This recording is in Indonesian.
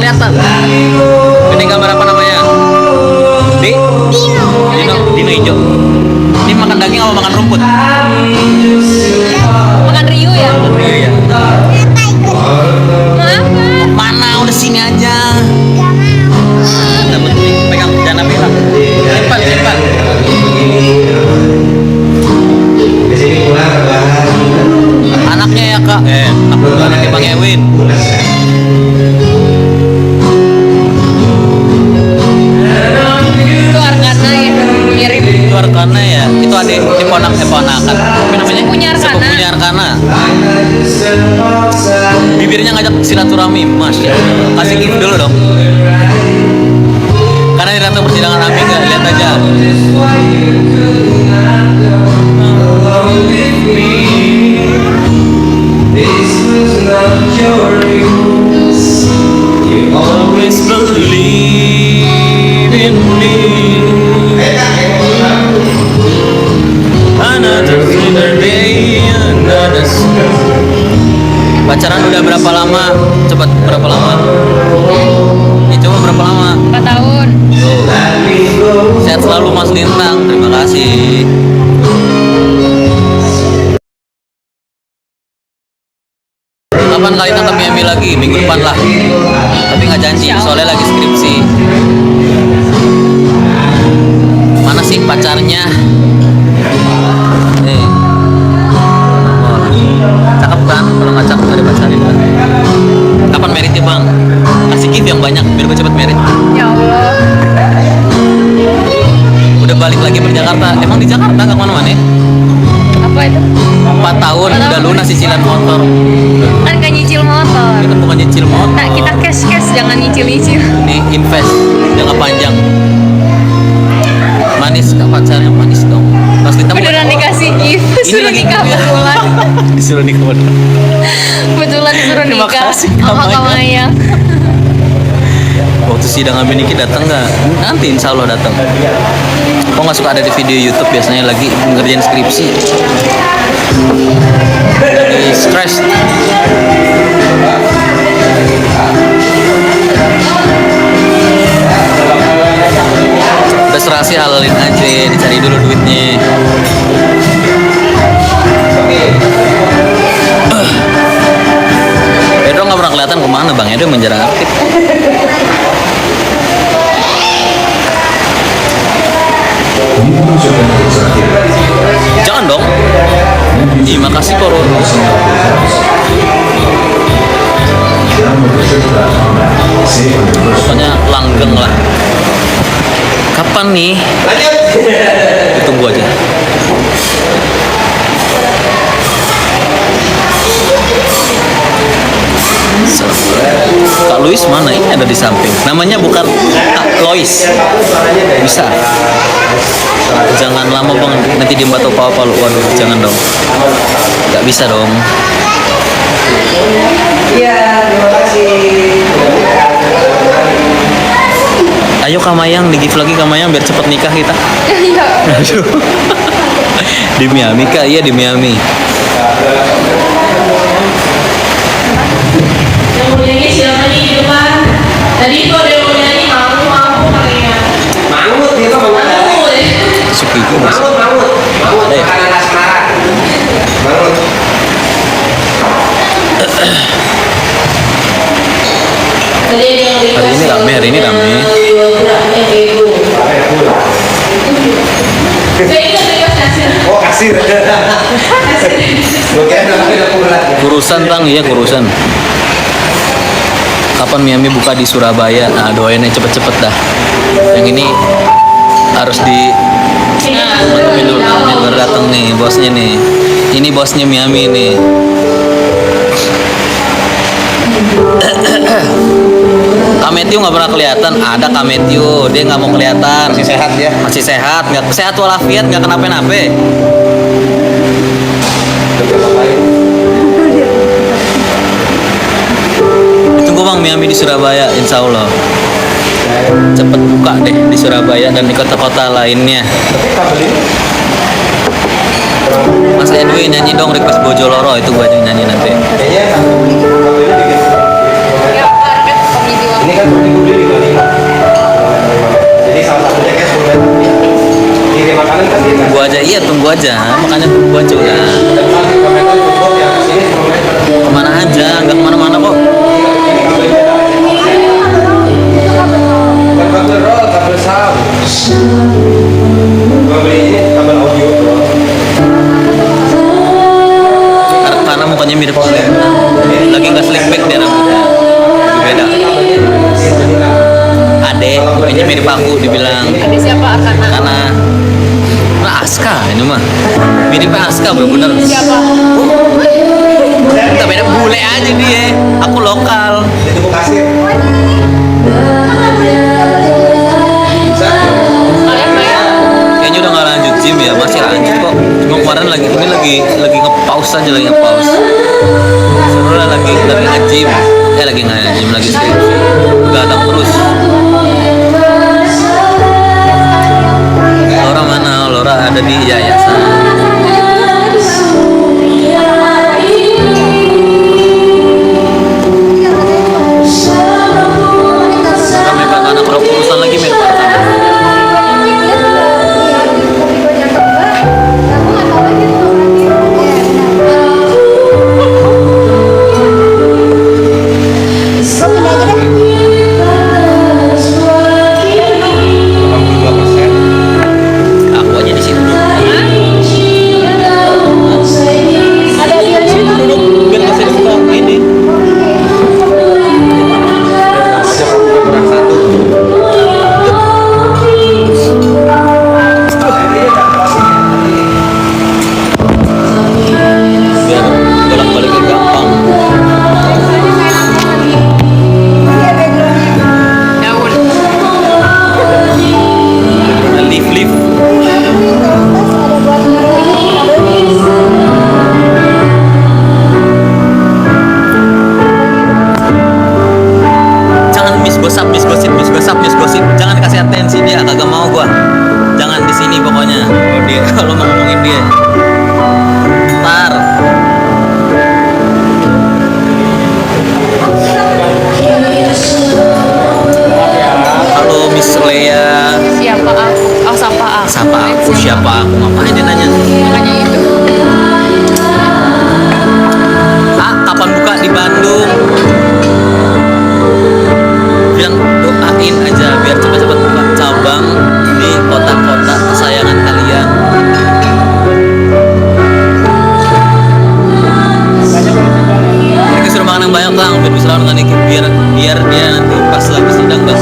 kelihatan. Ini gambar apa namanya? Dino hijau. Ini makan daging apa makan rumput? Makan Rio ya? Iya. Maaf. Mana udah sini aja. Dapat nih, pegang jangan bilang. Simpan. Anaknya ya kak. Aku anaknya Bang Ewin. Itu Arkana ya? Mirip. Itu Arkana ya. Itu adik ponakan. Apa namanya? Sepupunya Arkana. Sepupunya Arkana. Bibirnya ngajak silaturahmi, Mas. Kasih gift dulu dong. Karena di ratu persidangan Ami nggak lihat aja. You always believe in me. Another day, another summer. Pacaran udah berapa lama? Cepat berapa lama? Ya coba berapa lama? 4 tahun. Sehat selalu Mas Lintang. Terima kasih. Kapan kali tangkap Miami lagi? Minggu depan lah. Tapi nggak janji, soalnya lagi skripsi. Mana sih pacarnya? Nih. Cakep kan? Kalau nggak cakep nggak dipacarin kan? Kapan meritnya bang? Kasih gift yang banyak biar gue cepet merit. Ya Allah. Udah balik lagi ke Jakarta. Emang di Jakarta nggak kemana-mana ya? Apa itu? 4 tahun udah lunas cicilan motor. Kan gak nyicil motor. Kita bukan nyicil motor. Nah, kita cash jangan nyicil-nyicil. Nih invest jangka panjang. Manis kak pacarnya manis dong. Pas kita Beneran dikasih gift, disuruh lagi nikah gift ya. betulan. Disuruh nikah beneran. Betulan disuruh Terima nikah kasih, sama Kak Kak Maya. Waktu sidang Ami Niki datang nggak? Nanti insya Allah datang. Kok nggak suka ada di video YouTube biasanya lagi ngerjain skripsi. Lagi stres. Udah serasi halalin aja, dicari dulu duitnya. Edo nggak pernah kelihatan kemana bang Edo menjarang aktif. Jangan dong. Ih, makasih Koro. Pokoknya langgeng lah. Kapan nih? Tunggu aja. Kak Luis mana? Ini ada di samping. Namanya bukan Kak Lois. Bisa. Jangan lama bang, nanti dia mbak tahu apa lu. Waduh, jangan dong. Gak bisa dong. Iya, terima kasih. Ayo Kamayang, di gift lagi Kamayang biar cepet nikah kita. Iya. Aduh. Di Miami kak, iya di Miami. Yang mau nyanyi silakan di depan. Tadi itu ada yang mau nyanyi mau katanya. Mangut gitu mangut. Suki itu mas. Mangut. Ada ya? Makanan asmara. Mangut. Tadi ada yang Hari ini rame, hari ini rame. Oh kasir. Gue kira udah pulang. Kurusan tang, iya kurusan. Kapan Miami buka di Surabaya? Nah doainnya cepet-cepet dah. Yang ini harus di mantepin dulu. Ini baru datang nih bosnya nih. Ini bosnya Miami nih. Kametio nggak pernah kelihatan. Ada Kametio, dia nggak mau kelihatan. Masih sehat ya? Masih sehat, nggak sehat walafiat, nggak kenapa-napa. Tunggu bang Miami di Surabaya, insya Allah. Cepet buka deh di Surabaya dan di kota-kota lainnya. Mas Edwin nyanyi dong request Bojoloro, itu gua aja nyanyi nanti. Kayaknya Ya, karena komedi waktu. ini kan Mirip Aska bener-bener. Siapa? Kita beda bule aja dia. Aku lokal. Jadi mau kasir. Bisa. Kalian bayar? Kayaknya udah nggak lanjut gym ya, masih lanjut kok. Cuma kemarin lagi nge-pause aja, lagi nge-pause. Seru lah lagi nge-gym. Lagi nge-gym lagi skripsi. Gadang terus. Laura mana? Laura ada di yayasan. Kami bakal anak urusan lagi mirip pertama. Aku aja di situ. Duduk biar nggak saya buka ini. Kurang satu. Biar bolak-baliknya gampang. Daun. Lift. Jangan miss gosip. Jangan kasih atensi dia, kagak mau gua. Jangan di sini pokoknya. Kalau dia kalau mau ngomongin dia. Ntar. Halo Miss Lea. Siapa aku? Oh, sapa aku. Sapa aku, siapa aku? Ngapain dia nanya? Makanya itu. Kapan buka di Bandung? Bilang doain aja biar cepat-cepat buka cabang di kota-kota kesayangan kalian. Mereka suruh makan yang banyak bang, biar bisa lawan dengan dikit, biar dia nanti pas lagi sidang bang.